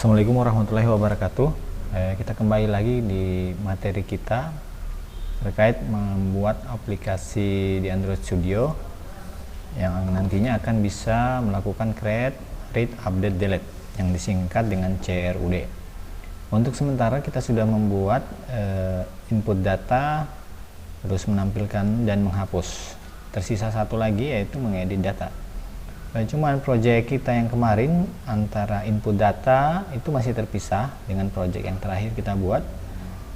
Assalamualaikum warahmatullahi wabarakatuh. Kita kembali lagi di materi kita terkait membuat aplikasi di Android Studio yang nantinya akan bisa melakukan create, read, update, delete yang disingkat dengan CRUD. Untuk sementara kita sudah membuat input data, terus menampilkan dan menghapus. Tersisa satu lagi yaitu mengedit data. Cuman project kita yang kemarin antara input data itu masih terpisah dengan project yang terakhir kita buat.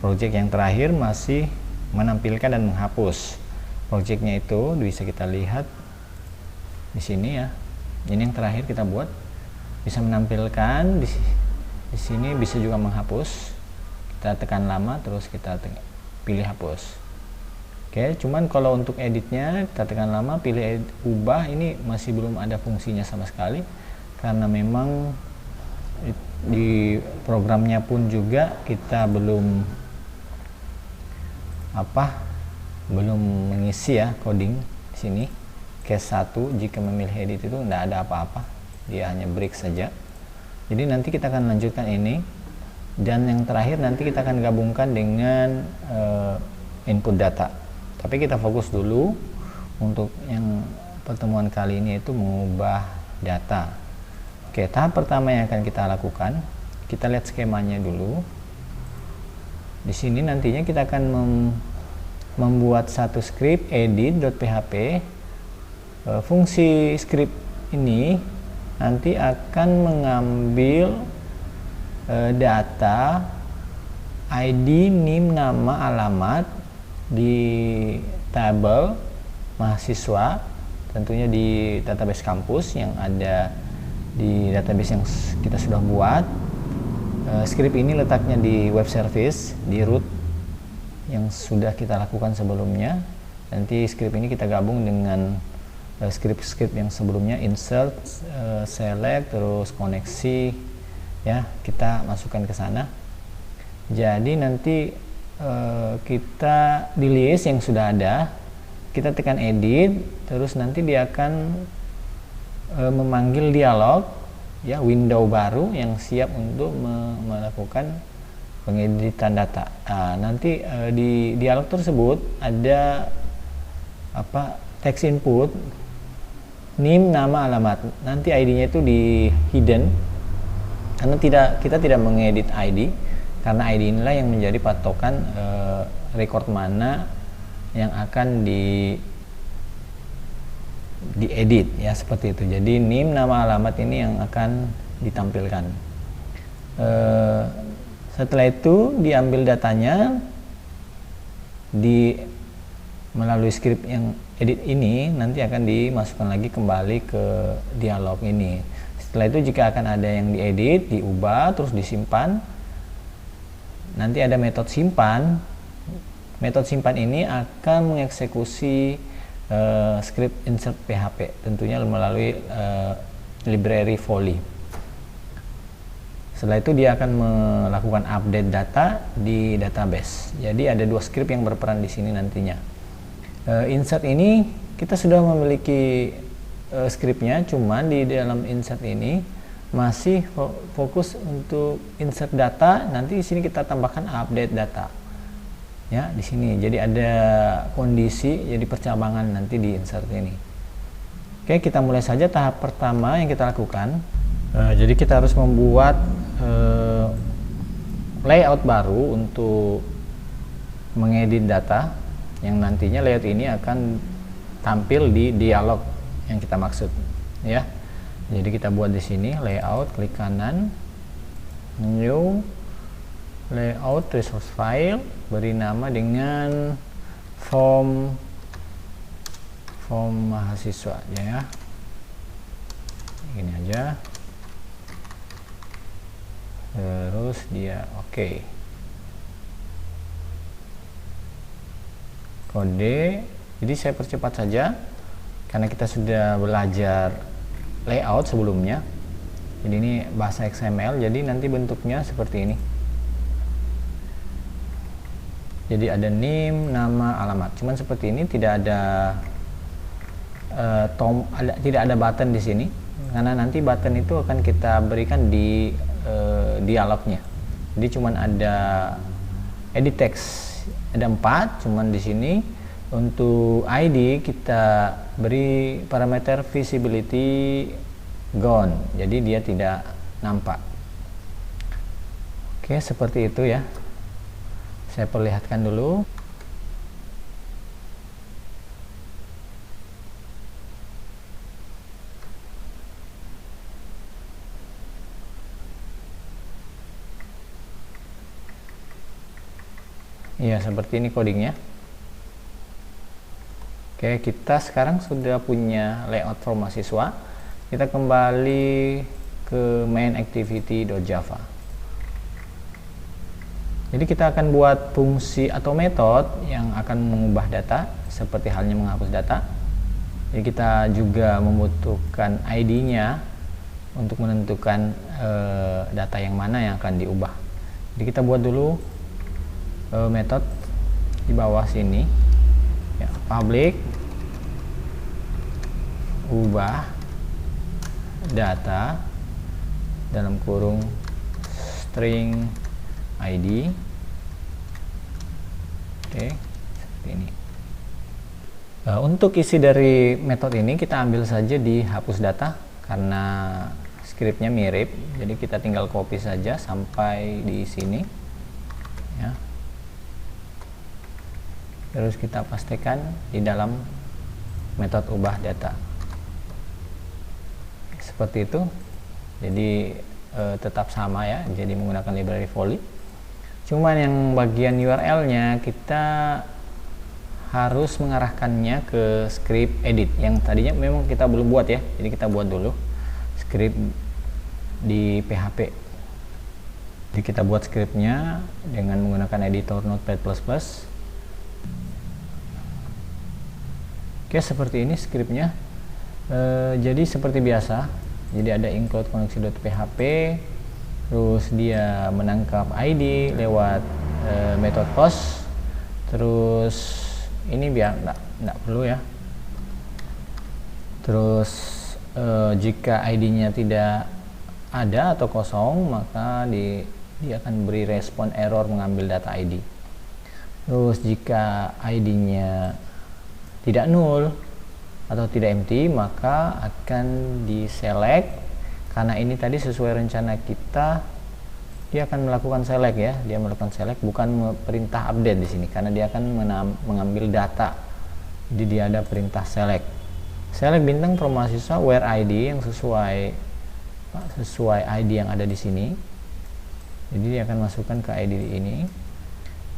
Project yang terakhir masih menampilkan dan menghapus. Projectnya itu bisa kita lihat di sini ya. Ini yang terakhir kita buat, bisa menampilkan di sini, bisa juga menghapus. Kita tekan lama terus kita pilih hapus. Oke, cuman kalau untuk editnya kita tekan lama, pilih ubah, ini masih belum ada fungsinya sama sekali karena memang di programnya pun juga kita belum mengisi ya coding di sini. Case 1 jika memilih edit itu tidak ada apa-apa, dia hanya break saja. Jadi nanti kita akan lanjutkan ini, dan yang terakhir nanti kita akan gabungkan dengan input data. Tapi kita fokus dulu untuk yang pertemuan kali ini, yaitu mengubah data. Oke, tahap pertama yang akan kita lakukan, kita lihat skemanya dulu. Di sini nantinya kita akan membuat satu script edit.php. Fungsi script ini nanti akan mengambil data ID, NIM, nama, alamat di tabel mahasiswa, tentunya di database kampus yang ada di database yang kita sudah buat. Script ini letaknya di web service, di root yang sudah kita lakukan sebelumnya. Nanti script ini kita gabung dengan script yang sebelumnya, insert, select, terus koneksi ya, kita masukkan ke sana. Jadi nanti kita di list yang sudah ada, kita tekan edit, terus nanti dia akan memanggil dialog ya, window baru yang siap untuk melakukan pengeditan data. Nanti di dialog tersebut ada text input, NIM, nama, alamat. Nanti ID-nya itu di hidden karena kita tidak mengedit ID, karena ID inilah yang menjadi patokan record mana yang akan diedit ya, seperti itu. Jadi NIM, nama, alamat ini yang akan ditampilkan. Setelah itu diambil datanya melalui script yang edit ini, nanti akan dimasukkan lagi kembali ke dialog ini. Setelah itu jika akan ada yang diedit, diubah, terus disimpan. Nanti ada metode simpan. Metode simpan ini akan mengeksekusi script insert PHP, tentunya melalui library Volley. Setelah itu dia akan melakukan update data di database. Jadi ada dua script yang berperan di sini nantinya. Insert ini kita sudah memiliki scriptnya, cuman di dalam insert ini masih fokus untuk insert data. Nanti di sini kita tambahkan update data ya, di sini. Jadi ada kondisi, jadi percabangan nanti di insert ini. Oke, kita mulai saja tahap pertama yang kita lakukan. Jadi kita harus membuat layout baru untuk mengedit data, yang nantinya layout ini akan tampil di dialog yang kita maksud ya. Jadi kita buat di sini layout, klik kanan, new, layout, resource file, beri nama dengan form mahasiswa ya. Ini aja. Terus dia oke. Kode, jadi saya percepat saja karena kita sudah belajar layout sebelumnya. Jadi ini bahasa XML, jadi nanti bentuknya seperti ini. Jadi ada NIM, nama, alamat. Cuman seperti ini, tidak ada tidak ada button di sini, karena nanti button itu akan kita berikan di dialognya. Jadi cuman ada edit text, ada 4, cuman di sini untuk ID kita beri parameter visibility gone, jadi dia tidak nampak. Oke, seperti itu ya. Saya perlihatkan dulu. Iya, seperti ini codingnya. Oke, kita sekarang sudah punya layout for mahasiswa. Kita kembali ke main activity.java. Jadi kita akan buat fungsi atau metode yang akan mengubah data, seperti halnya menghapus data. Jadi kita juga membutuhkan ID-nya untuk menentukan data yang mana yang akan diubah. Jadi kita buat dulu metode di bawah sini ya, public ubah data dalam kurung string ID. Oke, seperti ini. Untuk isi dari metode ini kita ambil saja di hapus data karena skripnya mirip, jadi kita tinggal copy saja sampai di sini ya. Terus kita pastikan di dalam metode ubah data seperti itu. Jadi tetap sama ya, jadi menggunakan library volley. Cuman yang bagian URL nya kita harus mengarahkannya ke script edit yang tadinya memang kita belum buat ya. Jadi kita buat dulu script di PHP. Jadi kita buat scriptnya dengan menggunakan editor Notepad++. Oke, seperti ini scriptnya. Jadi seperti biasa, jadi ada include koneksi.php, terus dia menangkap ID lewat metode post, terus ini biar enggak perlu ya. Terus jika ID-nya tidak ada atau kosong, maka dia akan beri respon error mengambil data ID. Terus jika ID-nya tidak null atau tidak empty, maka akan diselect. Karena ini tadi sesuai rencana kita, dia akan melakukan select ya. Dia melakukan select, bukan perintah update di sini, karena dia akan mengambil data. Jadi dia ada perintah select. Select bintang from mahasiswa where ID yang sesuai ID yang ada di sini. Jadi dia akan masukkan ke ID ini.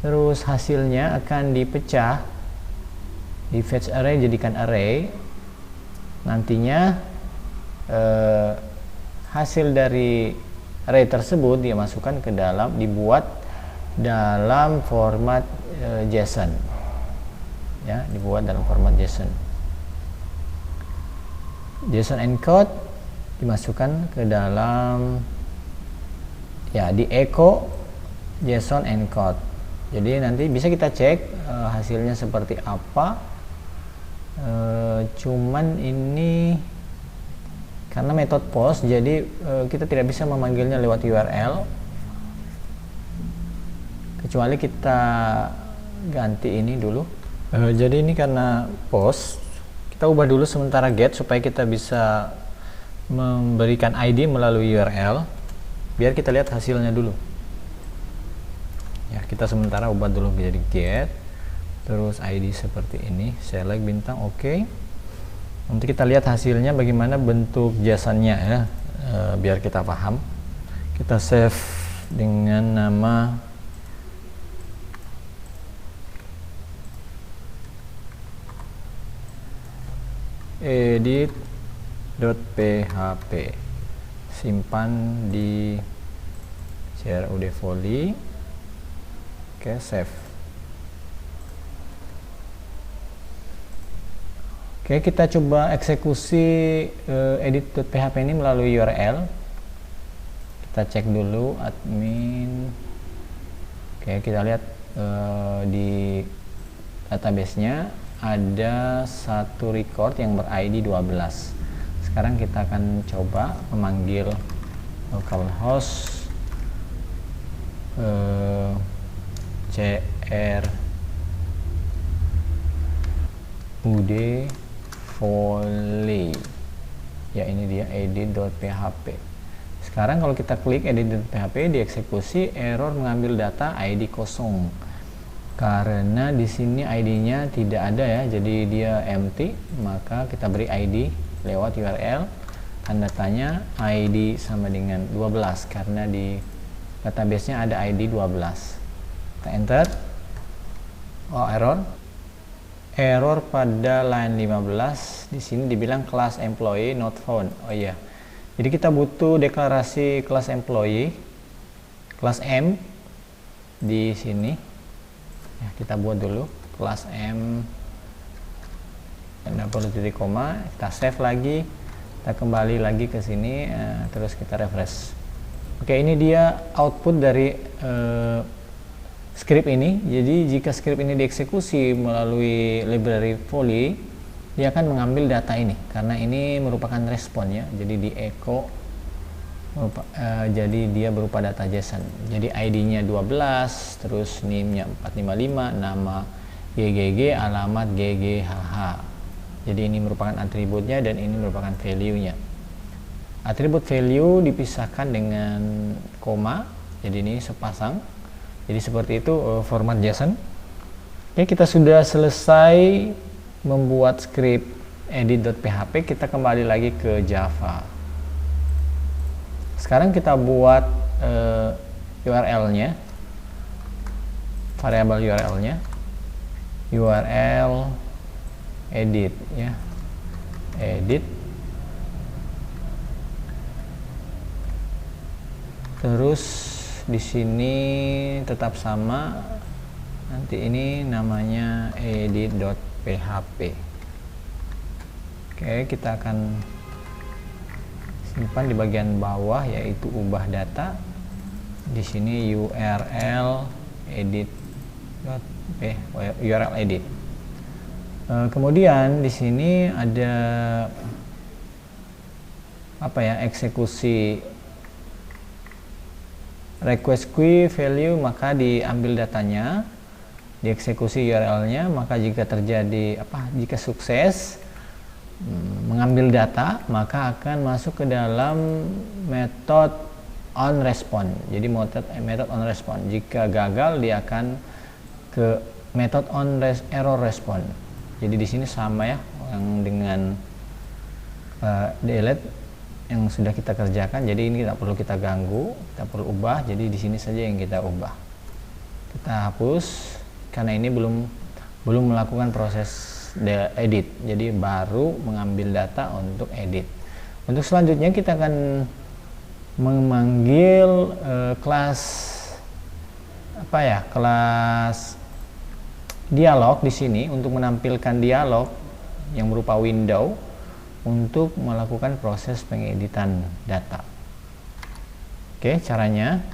Terus hasilnya akan dipecah di fetch array, jadikan array. Nantinya hasil dari array tersebut dia masukkan ke dalam, dibuat dalam format JSON ya, dibuat dalam format JSON. JSON encode dimasukkan ke dalam ya, di echo JSON encode. Jadi nanti bisa kita cek hasilnya seperti apa. Cuman ini karena metode post, jadi kita tidak bisa memanggilnya lewat URL, kecuali kita ganti ini dulu. Jadi ini karena post, kita ubah dulu sementara get supaya kita bisa memberikan ID melalui URL. Biar kita lihat hasilnya dulu ya. Kita sementara ubah dulu menjadi get, terus ID seperti ini, select bintang, oke. Nanti kita lihat hasilnya bagaimana bentuk JSON-nya ya, biar kita paham. Kita save dengan nama edit.php, simpan di CRUD volley. Oke, save. Oke, kita coba eksekusi edit.php ini melalui URL. Kita cek dulu admin. Oke, kita lihat di database-nya ada satu record yang ber-ID 12. Sekarang kita akan coba memanggil localhost CR UD volley ya, ini dia edit.php. Sekarang kalau kita klik edit.php, dieksekusi, error mengambil data ID kosong karena di sini ID-nya tidak ada ya, jadi dia empty. Maka kita beri ID lewat URL, tanda tanya ID sama dengan 12 karena di database-nya ada ID 12. Kita enter. Oh, error pada line 15. Di sini dibilang class employee not found. Oh iya, jadi kita butuh deklarasi kelas employee, kelas M di sini ya. Kita buat dulu kelas M, dan perlu titik koma. Kita save lagi, kita kembali lagi ke sini, terus kita refresh. Oke, ini dia output dari script ini. Jadi jika script ini dieksekusi melalui library volley, dia akan mengambil data ini karena ini merupakan respon ya. Jadi di echo jadi dia berupa data JSON. Jadi ID-nya 12, terus NIM-nya 455, nama GGG, alamat GGHH. Jadi ini merupakan atributnya dan ini merupakan value-nya. Atribut value dipisahkan dengan koma, jadi ini sepasang. Jadi seperti itu format JSON. Oke, kita sudah selesai membuat script edit.php. Kita kembali lagi ke Java. Sekarang kita buat URL-nya, variabel URL-nya, URL edit ya, edit. Terus di sini tetap sama, nanti ini namanya edit.php. Oke, kita akan simpan di bagian bawah, yaitu ubah data. Di sini URL URL edit. Kemudian di sini ada apa ya, eksekusi request queue value, maka diambil datanya, dieksekusi URL-nya. Maka jika terjadi jika sukses mengambil data, maka akan masuk ke dalam method onResponse. Jadi method onResponse. Jika gagal, dia akan ke method error response. Jadi di sini sama ya, yang dengan delete yang sudah kita kerjakan. Jadi ini tidak perlu kita ganggu, kita perlu ubah. Jadi di sini saja yang kita ubah. Kita hapus karena ini belum melakukan proses edit. Jadi baru mengambil data untuk edit. Untuk selanjutnya kita akan memanggil kelas kelas dialog di sini untuk menampilkan dialog yang berupa window untuk melakukan proses pengeditan data. Oke, caranya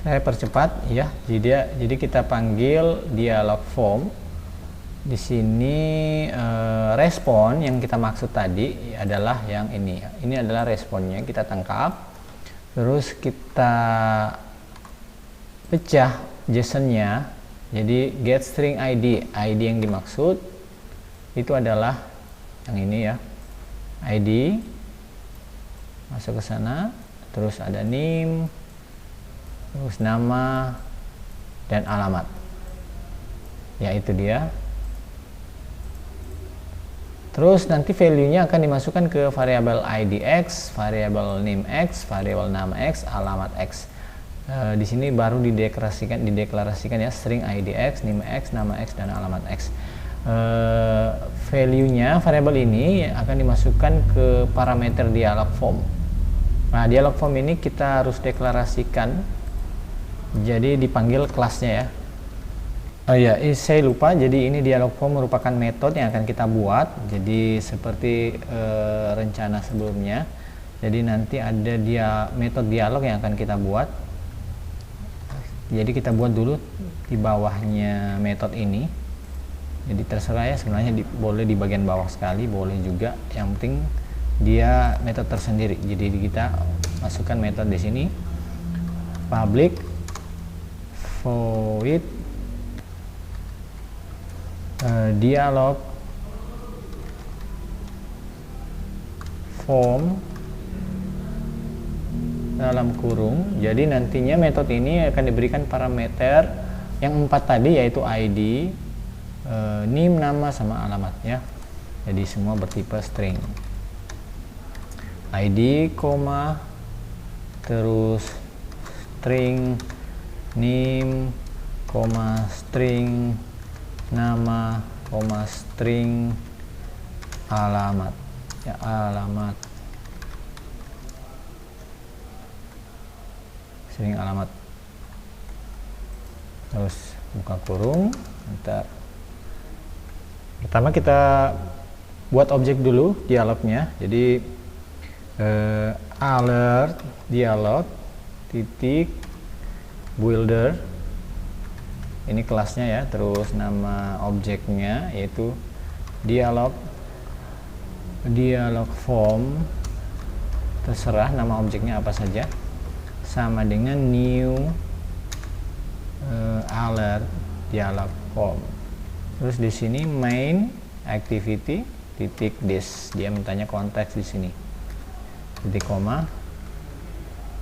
saya percepat ya. Jadi kita panggil dialog form. Di sini respon yang kita maksud tadi adalah yang ini. Ini adalah responnya, kita tangkap. Terus kita pecah JSON-nya. Jadi get string ID yang dimaksud itu adalah yang ini ya. ID masuk ke sana, terus ada NIM, terus nama dan alamat. Ya, itu dia. Terus nanti value-nya akan dimasukkan ke variabel ID X, variabel NIM X, variabel nama X, alamat X. Di sini baru dideklarasikan ya, string ID X, NIM X, nama X dan alamat X. Value-nya variabel ini akan dimasukkan ke parameter dialog form. Nah, dialog form ini kita harus deklarasikan, jadi dipanggil kelasnya ya. Oh ya, saya lupa. Jadi ini dialog form merupakan metode yang akan kita buat. Jadi seperti rencana sebelumnya. Jadi nanti ada metode dialog yang akan kita buat. Jadi kita buat dulu di bawahnya metode ini. Jadi terserah ya, sebenarnya boleh di bagian bawah sekali, boleh juga. Yang penting dia metode tersendiri. Jadi kita masukkan metode di sini, public void dialog form dalam kurung. Jadi nantinya metode ini akan diberikan parameter yang 4 tadi, yaitu ID, name, nama, sama alamatnya. Jadi semua bertipe string. ID, terus string name, string nama, string alamat. Ya, alamat. String alamat. Terus buka kurung, enter. Pertama kita buat objek dulu dialognya. Jadi alert dialog titik builder, ini kelasnya ya. Terus nama objeknya yaitu dialog form, terserah nama objeknya apa saja, sama dengan new alert dialog form. Terus di sini main activity titik this, dia mintanya konteks di sini, titik koma.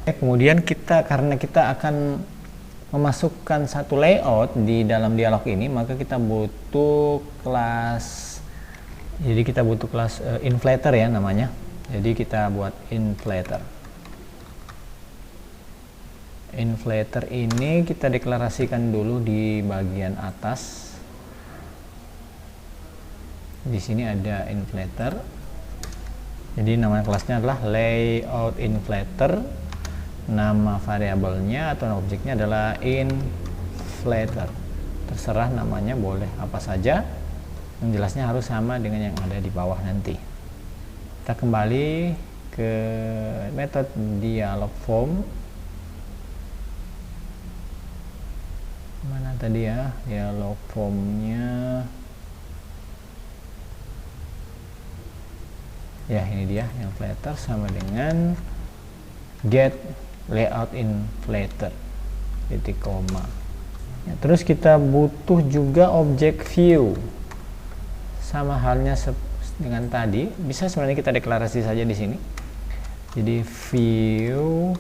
Kemudian karena kita akan memasukkan satu layout di dalam dialog ini, maka kita butuh kelas. Jadi kita butuh kelas inflator ya namanya. Jadi kita buat inflator. Inflator ini kita deklarasikan dulu di bagian atas. Di sini ada inflator. Jadi nama kelasnya adalah layout inflator. Nama variabelnya atau objeknya adalah inflator. Terserah namanya, boleh apa saja. Yang jelasnya harus sama dengan yang ada di bawah nanti. Kita kembali ke metode dialog form. Mana tadi ya dialog formnya? Ya, ini dia inflator sama dengan get layout inflator titik koma. Ya, terus kita butuh juga objek view, sama halnya dengan tadi. Bisa sebenarnya kita deklarasi saja di sini. Jadi view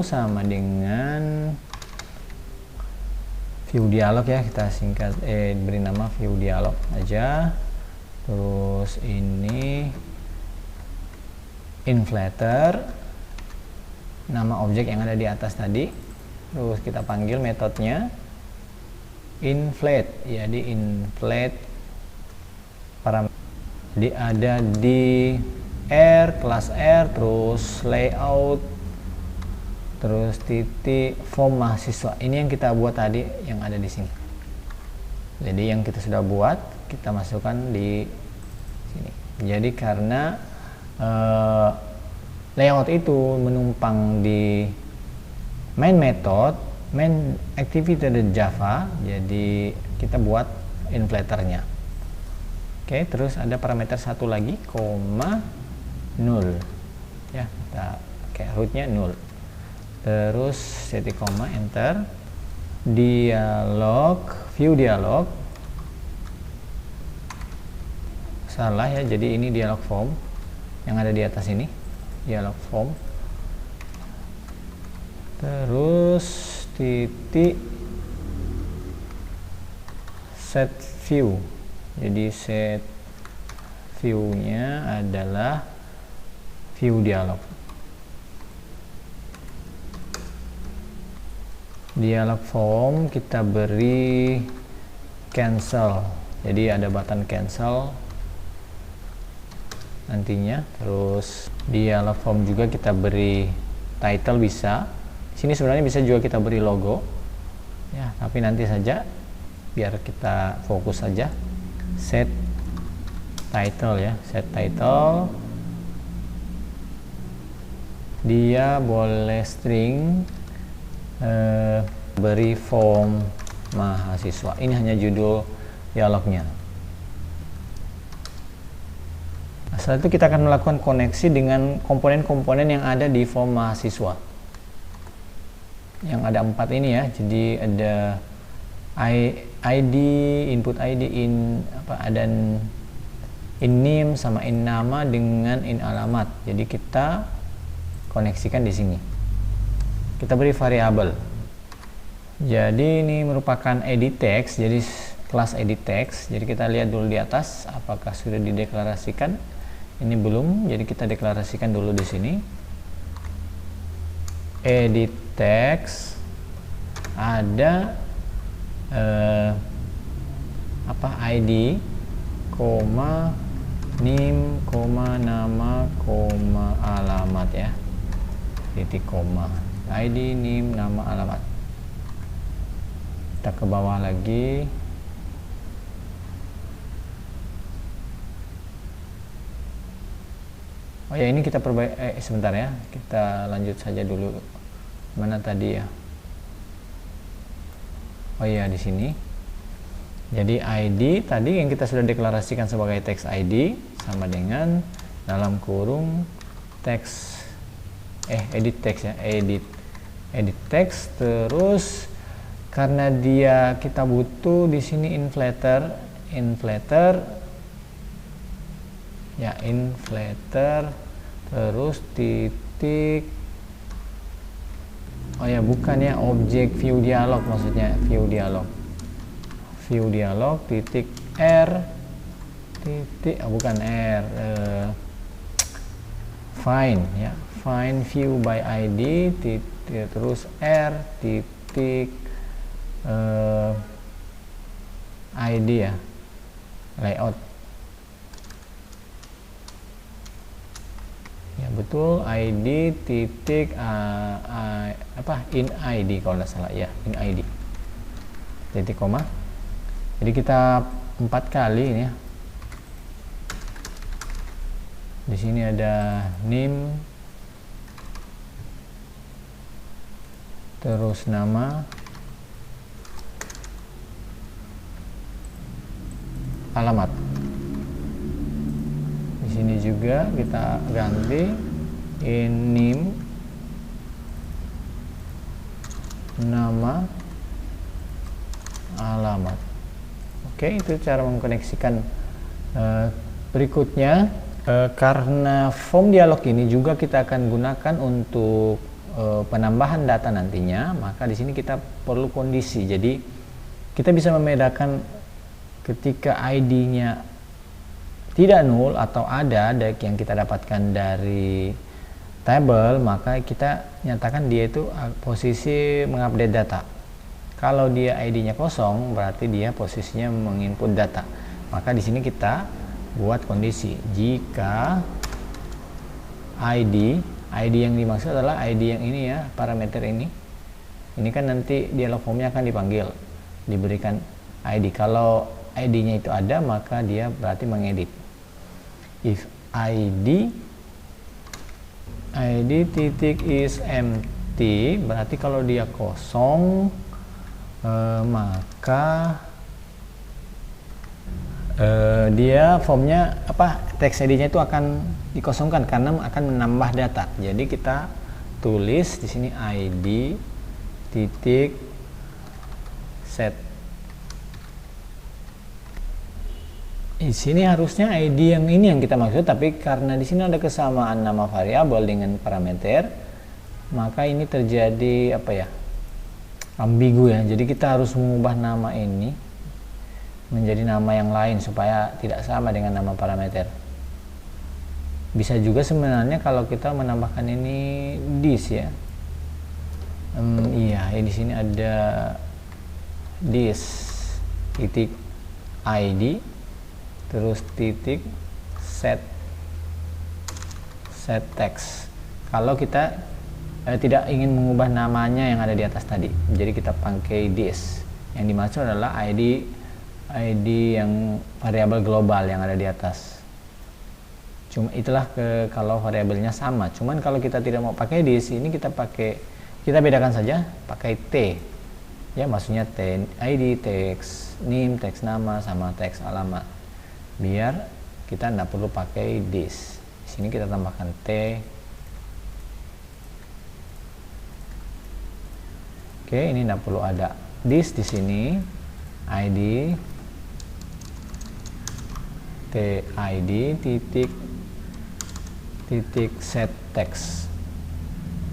sama dengan view dialog ya, kita singkat beri nama view dialog aja. Terus ini inflator, nama objek yang ada di atas tadi. Terus kita panggil metodenya inflate, ya, di inflate parameter. Jadi ada di R, kelas R, terus layout, terus titik form mahasiswa. Ini yang kita buat tadi yang ada di sini. Jadi yang kita sudah buat kita masukkan di sini. Jadi karena layout itu menumpang di main method, main activity dari Java, jadi kita buat inflatornya. Oke, terus ada parameter satu lagi, koma null ya, kita kayak rootnya null. Terus titik koma, enter. Dialog view dialog, salah ya, jadi ini dialog form yang ada di atas ini, dialog form. Terus titik set view, jadi set view-nya adalah view dialog. Dialog form kita beri cancel, jadi ada button cancel nantinya. Terus dialog form juga kita beri title, bisa sini sebenarnya bisa juga kita beri logo ya, tapi nanti saja biar kita fokus saja. Set title ya, set title, dia boleh string, beri form mahasiswa. Ini hanya judul dialognya. Setelah itu kita akan melakukan koneksi dengan komponen-komponen yang ada di form mahasiswa. yang ada 4 ini ya. Jadi ada ID, input ID, ada in name sama in nama dengan in alamat. Jadi kita koneksikan di sini. Kita beri variabel. Jadi ini merupakan edit text, jadi kelas edit text. Jadi kita lihat dulu di atas apakah sudah dideklarasikan. Ini belum, jadi kita deklarasikan dulu di sini. Edit text ada ID, name, nama, alamat ya. Titik koma. ID, name, nama, alamat. Kita ke bawah lagi. Oh ya, ini kita perbaiki sebentar ya. Kita lanjut saja dulu. Mana tadi ya? Oh iya, di sini. Jadi ID tadi yang kita sudah deklarasikan sebagai text ID sama dengan dalam kurung text edit text ya, edit text. Terus karena kita butuh di sini inflator ya, inflator terus titik, oh ya bukan ya, objek view dialog, maksudnya view dialog titik R titik, bukan R, find ya, find view by ID titik, terus R titik ID ya, layout ya, betul, ID titik in ID kalau nggak salah ya, in ID titik koma. Jadi kita 4 kali ini ya. Di sini ada name, terus nama, alamat. Di sini juga kita ganti in name, nama, alamat. Oke, itu cara mengkoneksikan. Berikutnya, karena form dialog ini juga kita akan gunakan untuk penambahan data nantinya, maka di sini kita perlu kondisi. Jadi kita bisa membedakan ketika ID-nya tidak null atau ada yang kita dapatkan dari table, maka kita nyatakan dia itu posisi mengupdate data. Kalau dia ID-nya kosong, berarti dia posisinya menginput data. Maka di sini kita buat kondisi jika ID yang dimaksud adalah ID yang ini ya, parameter ini. Ini kan nanti dialog formnya akan dipanggil, diberikan ID. Kalau ID-nya itu ada, maka dia berarti mengedit. If ID titik is empty, berarti kalau dia kosong, maka dia formnya text ID-nya itu akan dikosongkan karena akan menambah data. Jadi kita tulis di sini ID titik set. Di sini harusnya ID yang ini yang kita maksud, tapi karena di sini ada kesamaan nama variabel dengan parameter, maka ini terjadi ambigu ya. Jadi kita harus mengubah nama ini menjadi nama yang lain supaya tidak sama dengan nama parameter. Bisa juga sebenarnya kalau kita menambahkan ini this ya. Iya, di sini ada this titik ID terus titik set text. Kalau kita tidak ingin mengubah namanya yang ada di atas tadi, jadi kita pakai this. Yang dimaksud adalah ID yang variabel global yang ada di atas. Cuma itulah kalau variabelnya sama. Cuman kalau kita tidak mau pakai this, ini kita bedakan saja pakai T. Ya, maksudnya T ID text name, text nama sama text alamat. Biar kita tidak perlu pakai this. Di sini kita tambahkan T. Oke, ini tidak perlu ada this di sini. ID TID titik set text.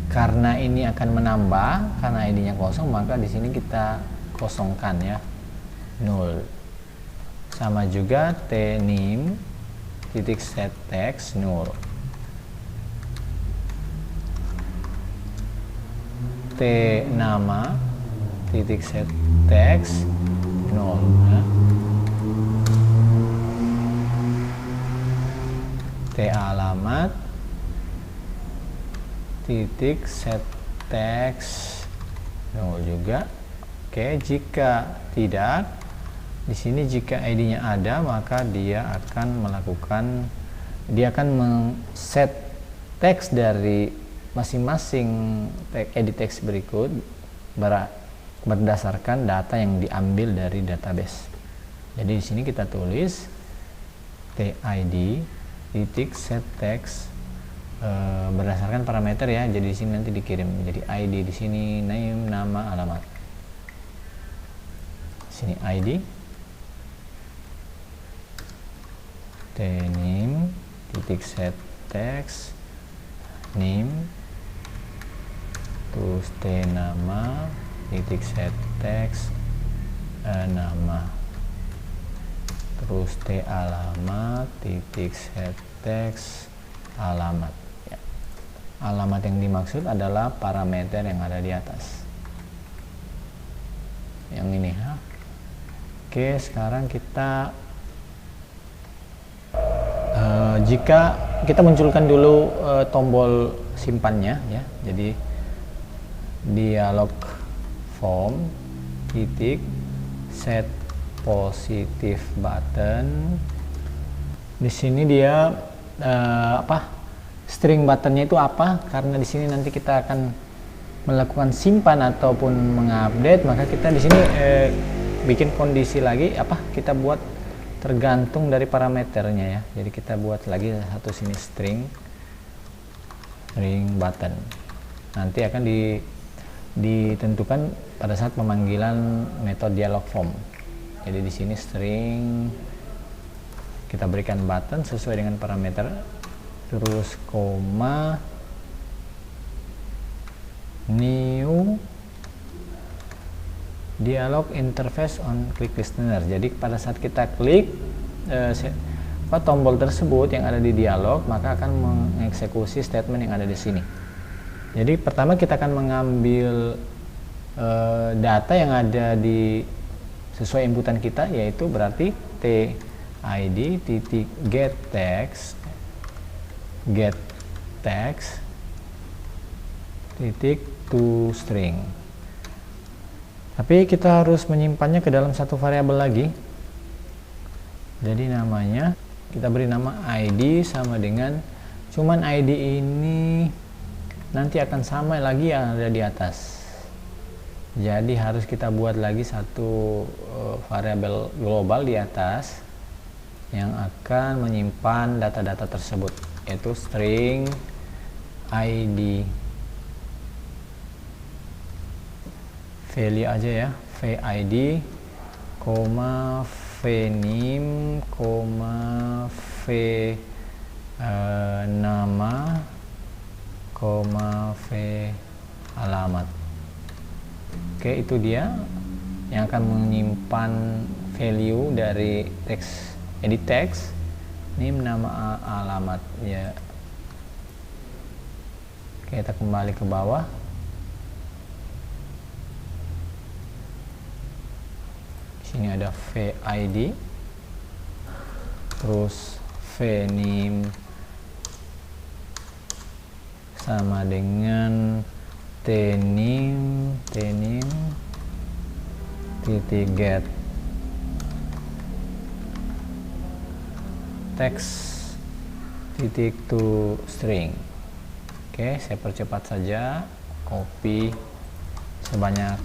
Karena ini akan menambah, karena ID-nya kosong, maka di sini kita kosongkan ya, 0. Sama juga tName titik set text 0. tNama titik set text 0 ya. tAlamat titik set text 0 juga. Oke, jika tidak, di sini jika ID-nya ada, maka dia akan men-set teks dari masing-masing edit text berikut berdasarkan data yang diambil dari database. Jadi di sini kita tulis TID titik set text berdasarkan parameter ya. Jadi di sini nanti dikirim jadi ID, di sini name, nama, alamat. Di sini ID tName titik set text name, terus tNama titik set text nama, terus tAlamat titik set text alamat ya. Alamat yang dimaksud adalah parameter yang ada di atas, yang ini ya. Oke, sekarang kita jika kita munculkan dulu tombol simpannya ya. Jadi dialog form titik set positive button. Di sini dia string buttonnya itu apa? Karena di sini nanti kita akan melakukan simpan ataupun mengupdate, maka kita di sini bikin kondisi lagi kita buat tergantung dari parameternya ya. Jadi kita buat lagi satu sini string button. Nanti akan ditentukan pada saat pemanggilan metode dialog form. Jadi di sini string kita berikan button sesuai dengan parameter, terus koma new dialog interface on click listener. Jadi pada saat kita klik tombol tersebut yang ada di dialog, maka akan mengeksekusi statement yang ada di sini. Jadi pertama kita akan mengambil data yang ada di sesuai inputan kita, yaitu berarti TID titik get text titik to string. Tapi kita harus menyimpannya ke dalam satu variabel lagi. Jadi namanya kita beri nama ID sama dengan, cuman ID ini nanti akan sama lagi yang ada di atas. Jadi harus kita buat lagi satu variabel global di atas yang akan menyimpan data-data tersebut, yaitu string ID value aja ya, VID, vName, nama, alamat. Oke, itu dia yang akan menyimpan value dari teks edit text, name, nama, alamat ya. Oke, kita kembali ke bawah. Ini ada VID, terus vName sama dengan tName titik get text titik to string. Oke, saya percepat saja, copy sebanyak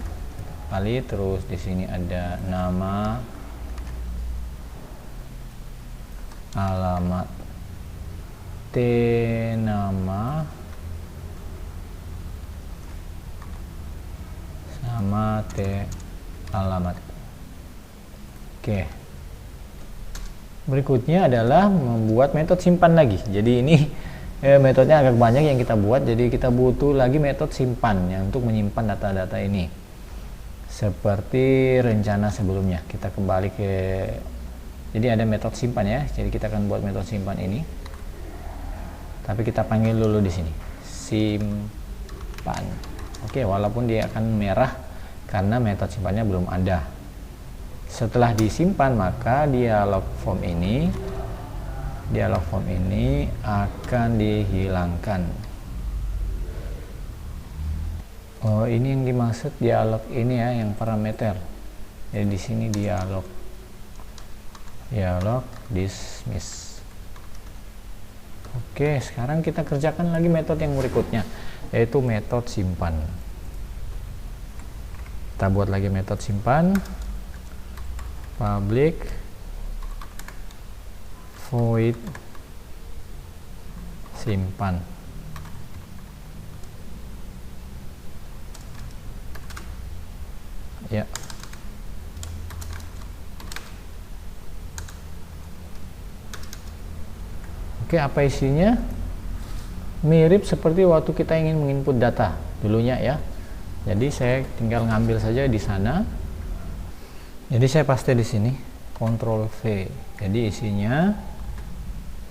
kali, terus di sini ada nama, alamat, tNama nama alamat. Oke, berikutnya adalah membuat metode simpan lagi. Jadi ini metodenya agak banyak yang kita buat, jadi kita butuh lagi metode simpan yang untuk menyimpan data-data ini seperti rencana sebelumnya. Kita kembali ke, jadi ada metode simpan ya, jadi kita akan buat metode simpan ini, tapi kita panggil dulu di sini simpan. Oke, walaupun dia akan merah karena metode simpannya belum ada. Setelah disimpan, maka dialog form ini akan dihilangkan. Oh, ini yang dimaksud dialog ini ya, yang parameter. Jadi di sini dialog dismiss. Oke, sekarang kita kerjakan lagi metode yang berikutnya, yaitu metode simpan. Kita buat lagi metode simpan, public void simpan. Ya. Oke, apa isinya? Mirip seperti waktu kita ingin menginput data dulunya ya. Jadi saya tinggal ngambil saja di sana. Jadi saya paste di sini, Ctrl V. Jadi isinya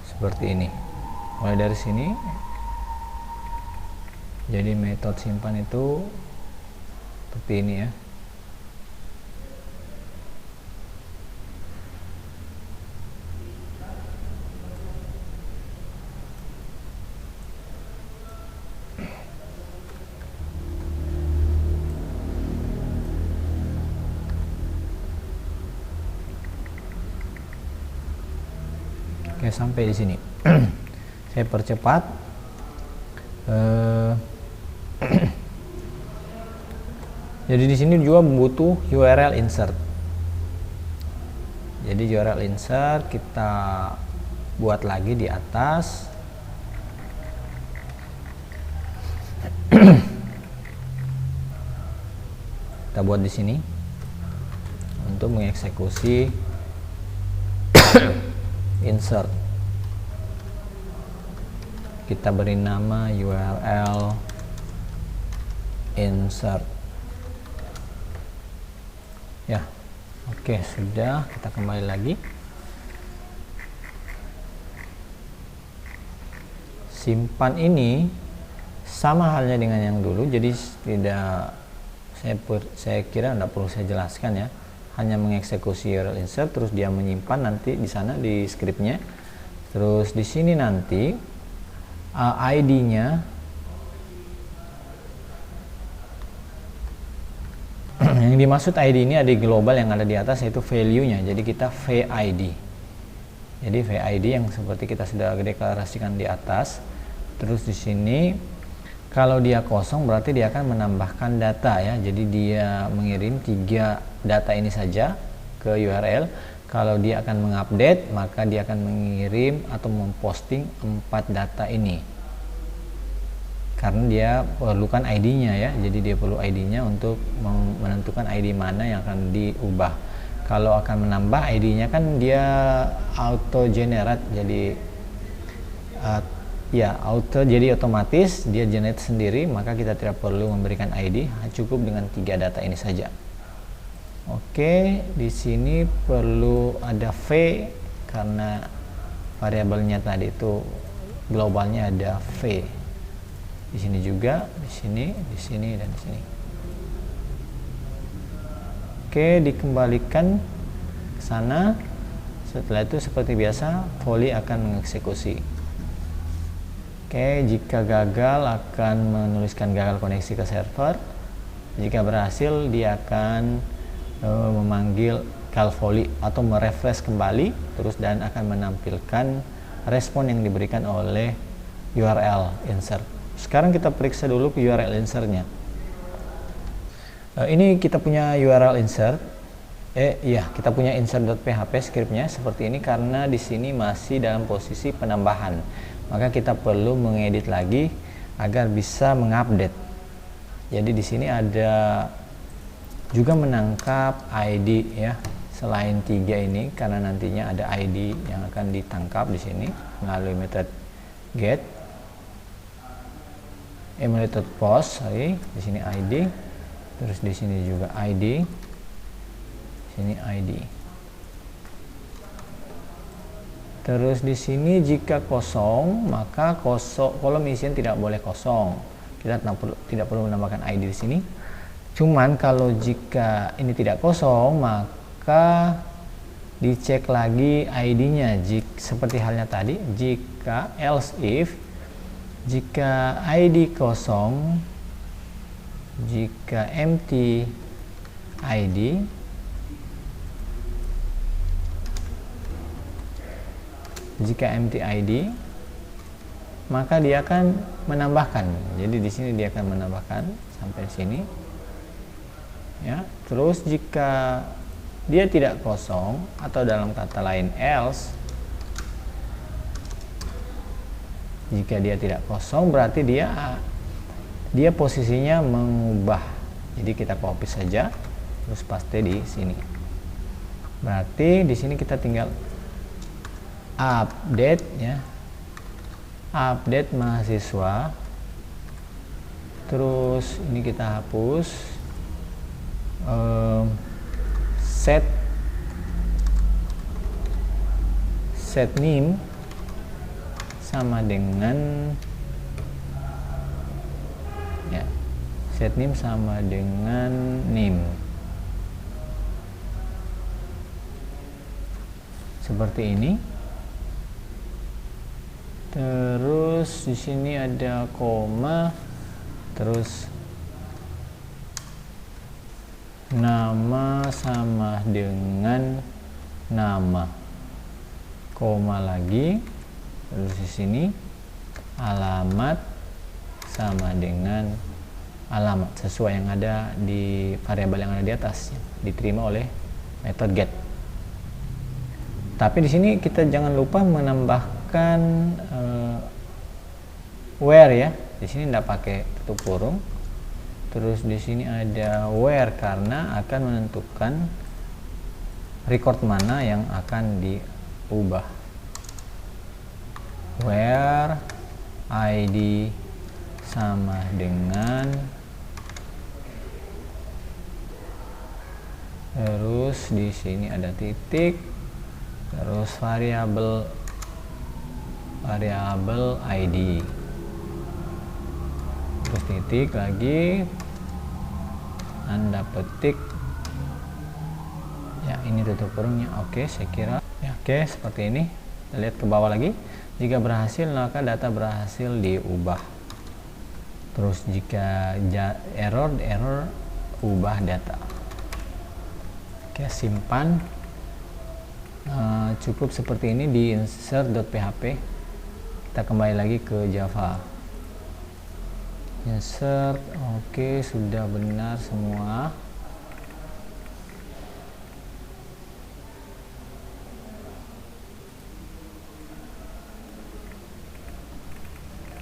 seperti ini. Mulai dari sini. Jadi metode simpan itu seperti ini ya. Oke, sampai di sini. Saya percepat. Jadi di sini juga butuh URL insert. Jadi URL insert kita buat lagi di atas. Kita buat di sini untuk mengeksekusi insert. Kita beri nama URL insert ya. Oke, sudah. Kita kembali lagi. Simpan ini sama halnya dengan yang dulu, jadi tidak, saya kira tidak perlu saya jelaskan ya. Hanya mengeksekusi URL insert, terus dia menyimpan nanti di sana di scriptnya. Terus di sini nanti ID-nya yang dimaksud ID ini ada di global yang ada di atas, yaitu value-nya. Jadi kita VID. Jadi VID yang seperti kita sudah deklarasikan di atas. Terus di sini kalau dia kosong berarti dia akan menambahkan data ya. Jadi dia mengirim 3 data ini saja ke URL. Kalau dia akan mengupdate, maka dia akan mengirim atau memposting 4 data ini. Karena dia perlukan ID-nya ya. Jadi dia perlu ID-nya untuk menentukan ID mana yang akan diubah. Kalau akan menambah ID-nya kan dia auto generate. Jadi jadi otomatis dia generate sendiri, maka kita tidak perlu memberikan ID, cukup dengan 3 data ini saja. Oke, di sini perlu ada V karena variabelnya tadi itu globalnya ada V. Di sini juga, di sini dan di sini. Oke, dikembalikan ke sana. Setelah itu seperti biasa, volley akan mengeksekusi. Oke, jika gagal akan menuliskan gagal koneksi ke server. Jika berhasil, dia akan memanggil call volley atau merefresh kembali terus dan akan menampilkan respon yang diberikan oleh URL insert. Sekarang kita periksa dulu ke URL insertnya. Ini kita punya URL insert. Kita punya insert.php scriptnya seperti ini karena di sini masih dalam posisi penambahan. Maka kita perlu mengedit lagi agar bisa mengupdate. Jadi di sini ada juga menangkap ID ya. Selain 3 ini, karena nantinya ada ID yang akan ditangkap di sini melalui method get, method post, di sini ID, terus di sini juga ID, sini ID. Terus di sini jika kosong, maka kolom isian tidak boleh kosong. Kita tidak perlu menambahkan ID di sini. Cuman kalau jika ini tidak kosong, maka dicek lagi ID-nya. Seperti halnya tadi, jika else if, jika ID kosong, jika empty ID, maka dia akan menambahkan. Jadi di sini dia akan menambahkan sampai sini. Ya, terus jika dia tidak kosong atau dalam kata lain else, jika dia tidak kosong berarti dia posisinya mengubah. Jadi kita copy saja terus paste di sini. Berarti di sini kita tinggal update ya. Update mahasiswa. Terus ini kita hapus. Set name sama dengan ya, set name sama dengan name, seperti ini. Terus di sini ada koma, terus nama sama dengan nama, koma lagi, terus di sini alamat sama dengan alamat sesuai yang ada di variabel yang ada di atas, diterima oleh method get. Tapi di sini kita jangan lupa menambahkan where ya. Di sini tidak pakai tutup kurung. Terus di sini ada where karena akan menentukan record mana yang akan diubah. Where ID sama dengan, terus di sini ada titik, terus variabel ID, terus titik lagi, Anda petik ya, ini tutup kurungnya. Oke, saya kira ya, oke, seperti ini. Kita lihat ke bawah lagi. Jika berhasil, maka data berhasil diubah. Terus jika error ubah data. Oke, simpan. Cukup seperti ini di insert.php. Kita kembali lagi ke Java. Insert, oke, sudah benar semua.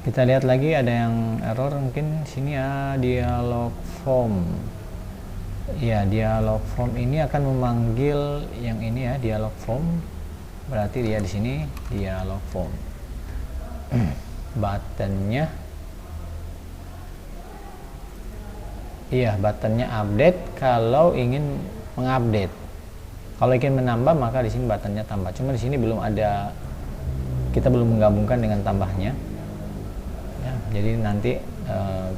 Kita lihat lagi ada yang error, mungkin sini ya, dialog form. Ya, dialog form ini akan memanggil yang ini ya, dialog form. Berarti dia di sini dialog form. Buttonnya, iya, buttonnya update kalau ingin mengupdate. Kalau ingin menambah maka di sini buttonnya tambah. Cuma di sini belum ada, kita belum menggabungkan dengan tambahnya. Ya, jadi nanti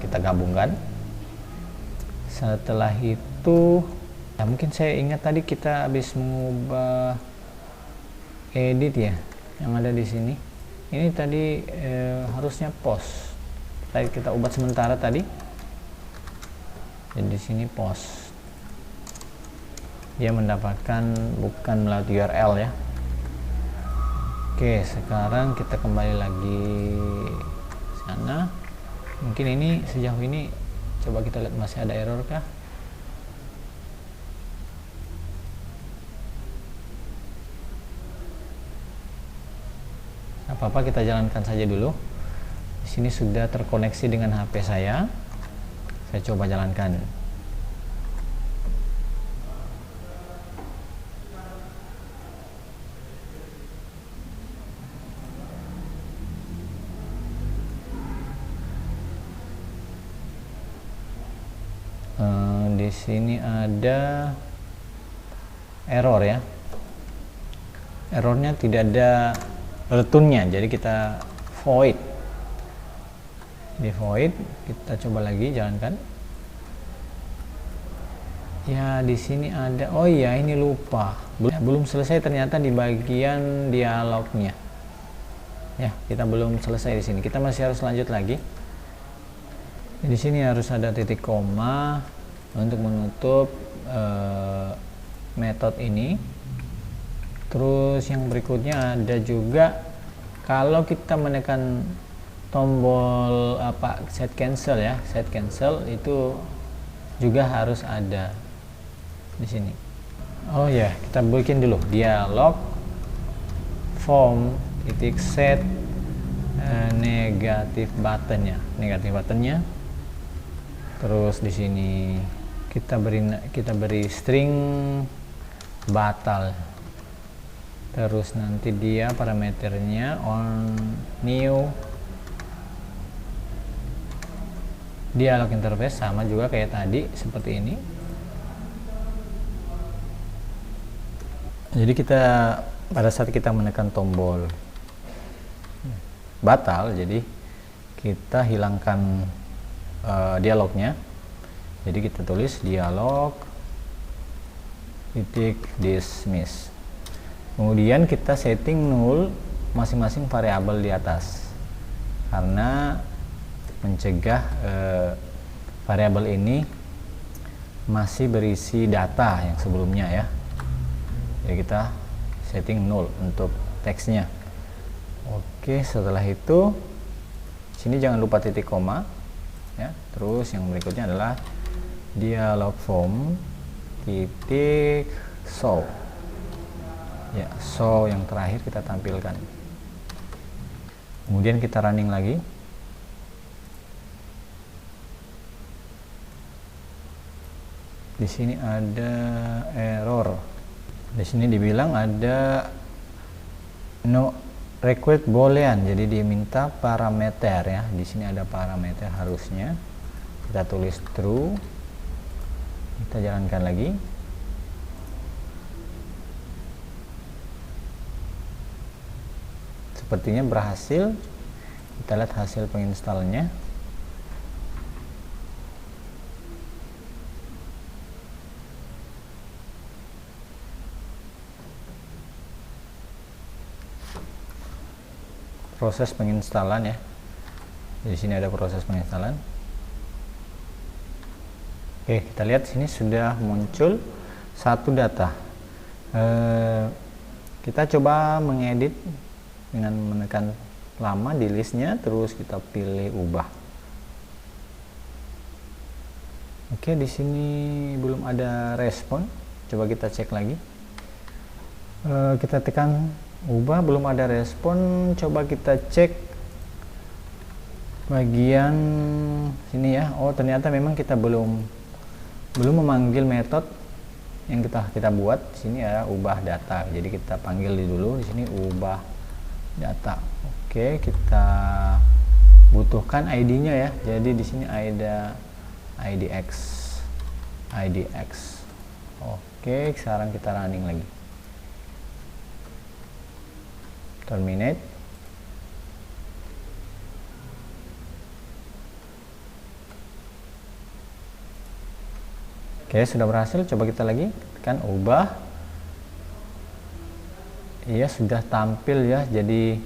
kita gabungkan. Setelah itu, ya mungkin saya ingat tadi kita habis mengubah edit ya, yang ada di sini. Ini tadi harusnya post. Tadi kita ubah sementara tadi. Jadi di sini post. Dia mendapatkan bukan melalui URL ya. Oke, sekarang kita kembali lagi sana. Mungkin ini sejauh ini coba kita lihat masih ada error kah? Apa-apa, kita jalankan saja dulu. Di sini sudah terkoneksi dengan HP saya. Saya coba jalankan. Di sini ada error ya. Errornya tidak ada returnnya, jadi kita void. Di void kita coba lagi, jalankan. Ya, di sini ada. Oh iya, ini lupa. Belum selesai ternyata di bagian dialognya. Ya, kita belum selesai di sini. Kita masih harus lanjut lagi. Di sini harus ada titik koma untuk menutup metode ini. Terus yang berikutnya ada juga kalau kita menekan tombol set cancel ya, set cancel itu juga harus ada di sini. Oh ya, kita bikin dulu dialog form titik set negatif buttonnya. Terus di sini kita beri string batal. Terus nanti dia parameternya on new dialog interface, sama juga kayak tadi seperti ini. Jadi kita pada saat kita menekan tombol batal, jadi kita hilangkan dialognya. Jadi kita tulis dialog titik dismiss. Kemudian kita setting null masing-masing variabel di atas karena mencegah variabel ini masih berisi data yang sebelumnya ya. Jadi kita setting null untuk teksnya. Oke, setelah itu sini jangan lupa titik koma ya. Terus yang berikutnya adalah dialog form titik show ya, show yang terakhir kita tampilkan. Kemudian kita running lagi. Di sini ada error. Di sini dibilang ada no required boolean, jadi diminta parameter ya. Di sini ada parameter, harusnya kita tulis true. Kita jalankan lagi. Sepertinya berhasil. Kita lihat hasil penginstalnya. Proses penginstalan ya. Di sini ada proses penginstalan. Oke, kita lihat sini sudah muncul satu data. Kita coba mengedit dengan menekan lama di listnya, terus kita pilih ubah. Oke, di sini belum ada respon. Coba kita cek lagi. Kita tekan ubah, belum ada respon. Coba kita cek bagian sini ya. Oh, ternyata memang kita belum memanggil metode yang kita buat. Sini ya, ubah data. Jadi kita panggil dulu di sini ubah data. Oke, kita butuhkan ID-nya ya. Jadi di sini ada IDX. Oke, sekarang kita running lagi. Terminate. Oke, sudah berhasil. Coba kita lagi tekan ubah. Iya, sudah tampil ya. Jadi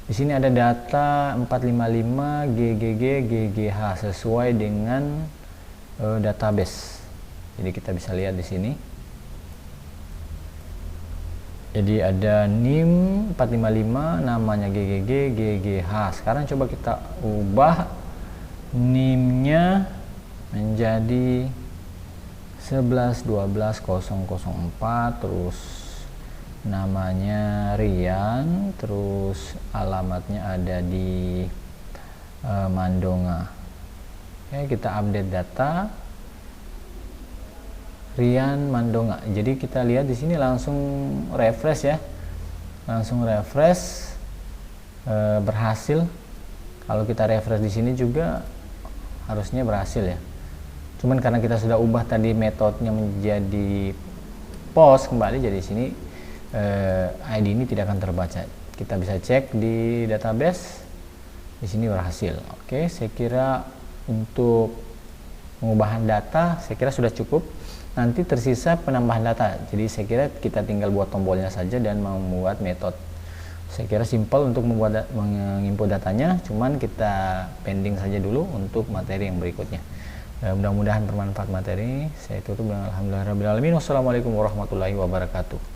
di sini ada data 455 GGG GGH sesuai dengan database. Jadi kita bisa lihat di sini. Jadi ada NIM 455, namanya GGG GGH. Sekarang coba kita ubah NIM-nya menjadi 11.12.004, terus namanya Rian, terus alamatnya ada di Mandonga. Oke, kita update data Rian Mandonga. Jadi kita lihat di sini langsung refresh ya, berhasil. Kalau kita refresh di sini juga harusnya berhasil ya. Cuman karena kita sudah ubah tadi metodenya menjadi post kembali, jadi sini ID ini tidak akan terbaca. Kita bisa cek di database, di sini berhasil. Oke, saya kira untuk pengubahan data saya kira sudah cukup. Nanti tersisa penambahan data, jadi saya kira kita tinggal buat tombolnya saja dan membuat metode. Saya kira simpel untuk menginput datanya, cuman kita pending saja dulu untuk materi yang berikutnya. Mudah-mudahan bermanfaat materi. Saya tutup dengan alhamdulillahirabbil alamin. Wassalamualaikum warahmatullahi wabarakatuh.